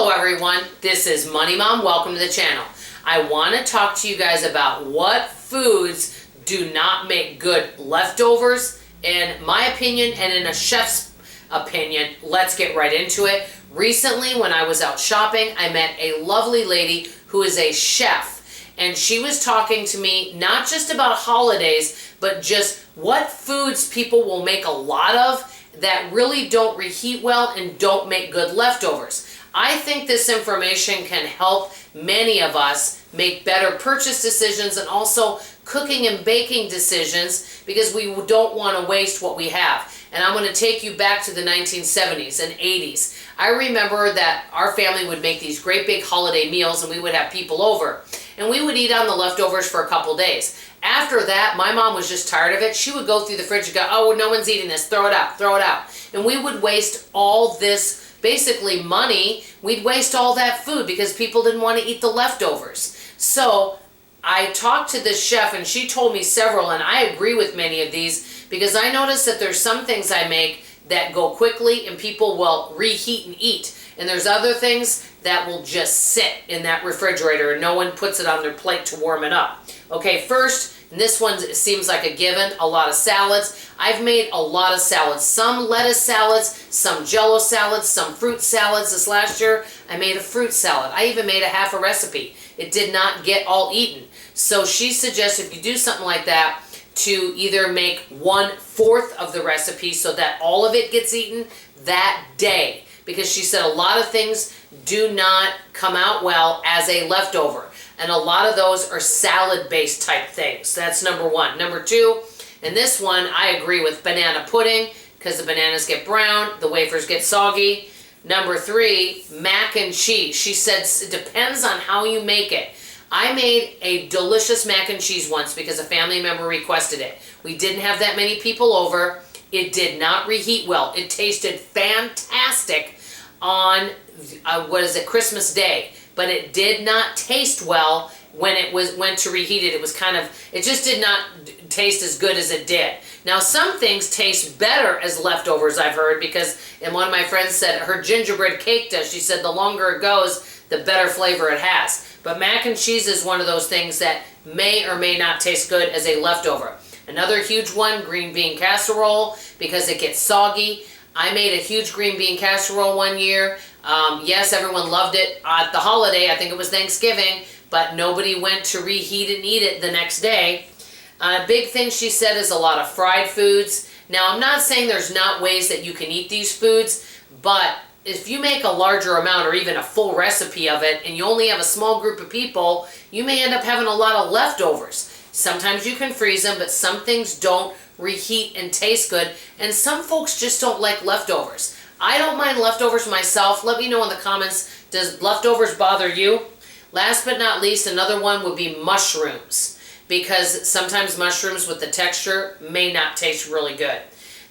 Hello everyone, this is Money Mom. Welcome to the channel. I want to talk to you guys about what foods do not make good leftovers, in my opinion and in a chef's opinion. Let's get right into it. Recently, when I was out shopping, I met a lovely lady who is a chef, and she was talking to me not just about holidays, but just what foods people will make a lot of that really don't reheat well and don't make good leftovers. I think this information can help many of us make better purchase decisions and also cooking and baking decisions, because we don't want to waste what we have. And I'm going to take you back to the 1970s and 80s. I remember that our family would make these great big holiday meals and we would have people over. And we would eat on the leftovers for a couple days. After that, my mom was just tired of it. She would go through the fridge and go, oh, no one's eating this, throw it out, throw it out. And we would waste all this, basically money. We'd waste all that food because people didn't want to eat the leftovers. So I talked to this chef and she told me several, and I agree with many of these, because I noticed that there's some things I make that go quickly and people will reheat and eat. And there's other things that will just sit in that refrigerator and no one puts it on their plate to warm it up. Okay, first, and this one seems like a given, a lot of salads. I've made a lot of salads. Some lettuce salads, some jello salads, some fruit salads. This last year, I made a fruit salad. I even made a half a recipe. It did not get all eaten. So she suggests if you do something like that, to either make 1/4 of the recipe so that all of it gets eaten that day. Because she said a lot of things do not come out well as a leftover. And a lot of those are salad-based type things. That's number one. Number two, and this one I agree with, banana pudding, because the bananas get brown, the wafers get soggy. Number three, mac and cheese. She said it depends on how you make it. I made a delicious mac and cheese once because a family member requested it. We didn't have that many people over. It did not reheat well. It tasted fantastic on, Christmas Day. But it did not taste well when it went to reheat it. It just did not taste as good as it did. Now, some things taste better as leftovers, I've heard, because, and one of my friends said her gingerbread cake does. She said the longer it goes, the better flavor it has. But mac and cheese is one of those things that may or may not taste good as a leftover. Another huge one, green bean casserole, because it gets soggy. I made a huge green bean casserole one year. Yes, everyone loved it at the holiday. I think it was Thanksgiving, but nobody went to reheat and eat it the next day. A big thing she said is a lot of fried foods. Now, I'm not saying there's not ways that you can eat these foods, but if you make a larger amount or even a full recipe of it and you only have a small group of people, you may end up having a lot of leftovers. Sometimes you can freeze them, but some things don't reheat and taste good, and some folks just don't like leftovers. I don't mind leftovers myself. Let me know in the comments, does leftovers bother you? Last but not least, another one would be mushrooms, because sometimes mushrooms with the texture may not taste really good.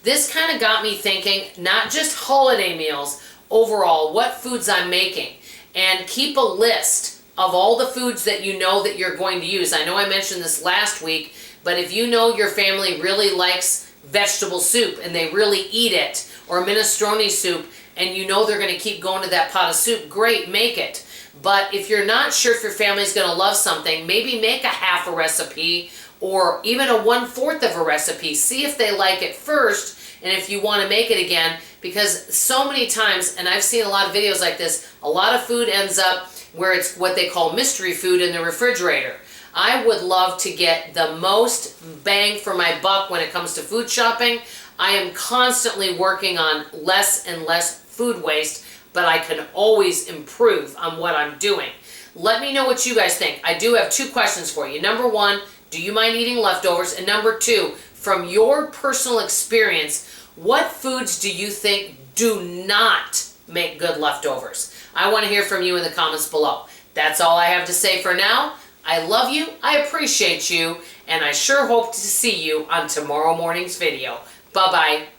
This kind of got me thinking, not just holiday meals, overall, what foods I'm making, and keep a list of all the foods that you know that you're going to use. I know I mentioned this last week, but if you know your family really likes vegetable soup and they really eat it, or minestrone soup, and you know they're going to keep going to that pot of soup, great, make it. But if you're not sure if your family's going to love something, maybe make a half a recipe or even a 1/4 of a recipe. See if they like it first, and if you want to make it again, because so many times, and I've seen a lot of videos like this, a lot of food ends up where it's what they call mystery food in the refrigerator. I would love to get the most bang for my buck when it comes to food shopping. I am constantly working on less and less food waste, but I can always improve on what I'm doing. Let me know what you guys think. I do have two questions for you. Number one, do you mind eating leftovers? And number two, from your personal experience, what foods do you think do not make good leftovers? I want to hear from you in the comments below. That's all I have to say for now. I love you, I appreciate you, and I sure hope to see you on tomorrow morning's video. Bye-bye.